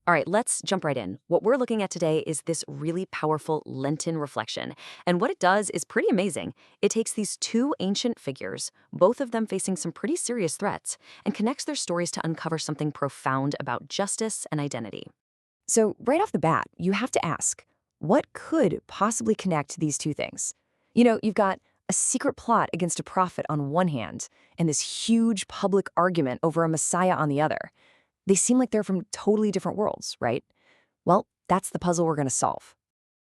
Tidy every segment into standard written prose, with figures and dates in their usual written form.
All right, let's jump right in. What we're looking at today is this really powerful Lenten reflection. And what it does is pretty amazing. It takes these two ancient figures, both of them facing some pretty serious threats, and connects their stories to uncover something profound about justice and identity. So, right off the bat, you have to ask, what could possibly connect these two things? You've got a secret plot against a prophet on one hand, and this huge public argument over a Messiah on the other. They seem like they're from totally different worlds, right? Well, that's the puzzle we're going to solve.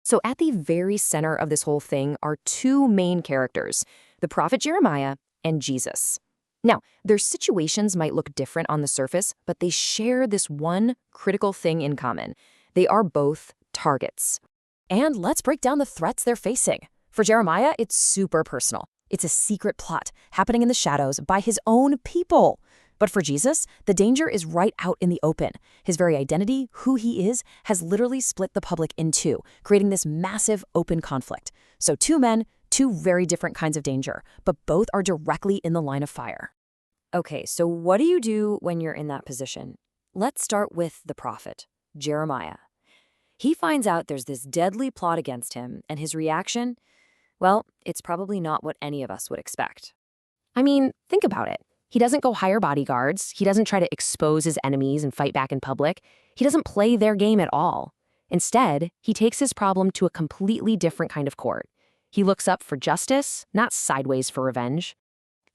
So, at the very center of this whole thing are two main characters, the prophet Jeremiah and Jesus. Now, their situations might look different on the surface, but they share this one critical thing in common. They are both targets. And let's break down the threats they're facing. For Jeremiah, it's super personal. It's a secret plot happening in the shadows by his own people. But for Jesus, the danger is right out in the open. His very identity, who he is, has literally split the public in two, creating this massive open conflict. So two men, two very different kinds of danger, but both are directly in the line of fire. Okay, so what do you do when you're in that position? Let's start with the prophet, Jeremiah. He finds out there's this deadly plot against him, and his reaction, well, it's probably not what any of us would expect. I mean, think about it. He doesn't go hire bodyguards. He doesn't try to expose his enemies and fight back in public. He doesn't play their game at all. Instead, he takes his problem to a completely different kind of court. He looks up for justice, not sideways for revenge.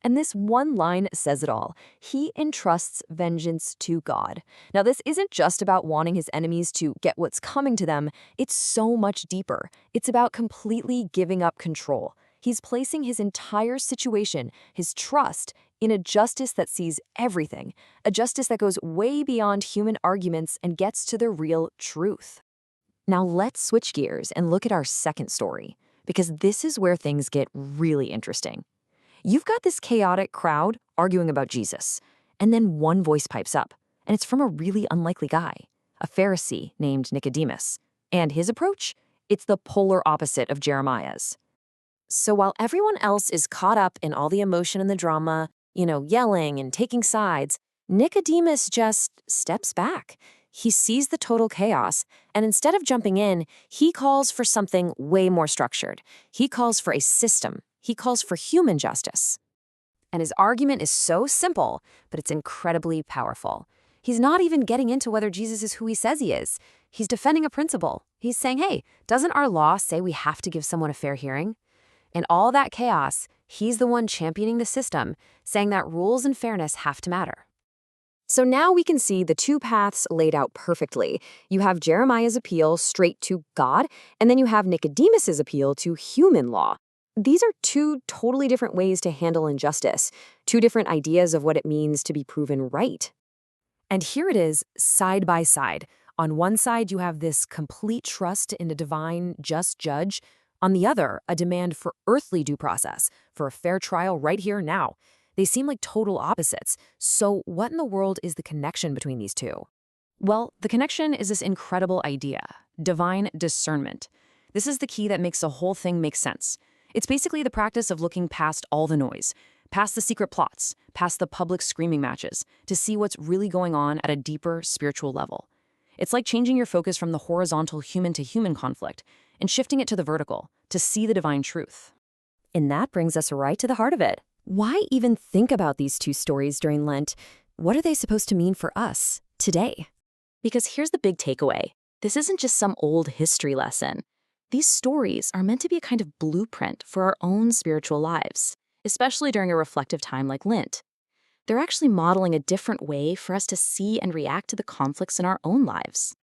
And this one line says it all. He entrusts vengeance to God. Now, this isn't just about wanting his enemies to get what's coming to them. It's so much deeper. It's about completely giving up control. He's placing his entire situation, his trust, in a justice that sees everything, a justice that goes way beyond human arguments and gets to the real truth. Now, let's switch gears and look at our second story, because this is where things get really interesting. You've got this chaotic crowd arguing about Jesus, and then one voice pipes up, and it's from a really unlikely guy, a Pharisee named Nicodemus. And his approach? It's the polar opposite of Jeremiah's. So while everyone else is caught up in all the emotion and the drama, yelling and taking sides, Nicodemus just steps back. He sees the total chaos, and instead of jumping in, he calls for something way more structured. He calls for a system. He calls for human justice. And his argument is so simple, but it's incredibly powerful. He's not even getting into whether Jesus is who he says he is. He's defending a principle. He's saying, hey, doesn't our law say we have to give someone a fair hearing? In all that chaos, he's the one championing the system, saying that rules and fairness have to matter. So now we can see the two paths laid out perfectly. You have Jeremiah's appeal straight to God, and then you have Nicodemus's appeal to human law. These are two totally different ways to handle injustice, two different ideas of what it means to be proven right. And here it is, side by side. On one side, you have this complete trust in a divine, just judge. On the other, a demand for earthly due process, for a fair trial right here now. They seem like total opposites. So what in the world is the connection between these two? Well, the connection is this incredible idea, divine discernment. This is the key that makes the whole thing make sense. It's basically the practice of looking past all the noise, past the secret plots, past the public screaming matches, to see what's really going on at a deeper spiritual level. It's like changing your focus from the horizontal human-to-human conflict and shifting it to the vertical, to see the divine truth. And that brings us right to the heart of it. Why even think about these two stories during Lent? What are they supposed to mean for us today? Because here's the big takeaway. This isn't just some old history lesson. These stories are meant to be a kind of blueprint for our own spiritual lives, especially during a reflective time like Lent. They're actually modeling a different way for us to see and react to the conflicts in our own lives.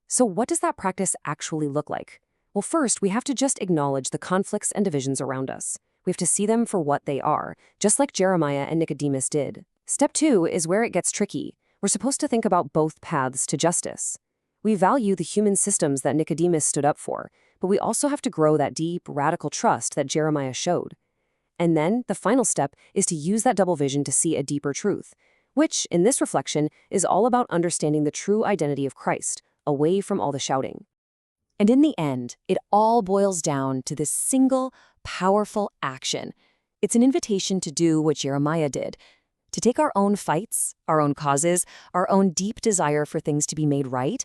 So what does that practice actually look like? Well, first, we have to just acknowledge the conflicts and divisions around us. We have to see them for what they are, just like Jeremiah and Nicodemus did. Step 2 is where it gets tricky. We're supposed to think about both paths to justice. We value the human systems that Nicodemus stood up for, but we also have to grow that deep, radical trust that Jeremiah showed. And then the final step is to use that double vision to see a deeper truth, which, in this reflection, is all about understanding the true identity of Christ, away from all the shouting. And in the end, it all boils down to this single, powerful action. It's an invitation to do what Jeremiah did, to take our own fights, our own causes, our own deep desire for things to be made right,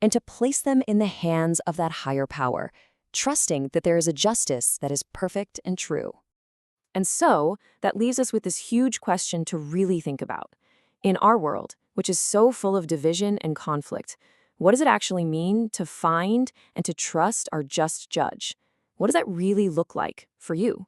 and to place them in the hands of that higher power, trusting that there is a justice that is perfect and true. And so, that leaves us with this huge question to really think about. In our world, which is so full of division and conflict, what does it actually mean to find and to trust our just judge? What does that really look like for you?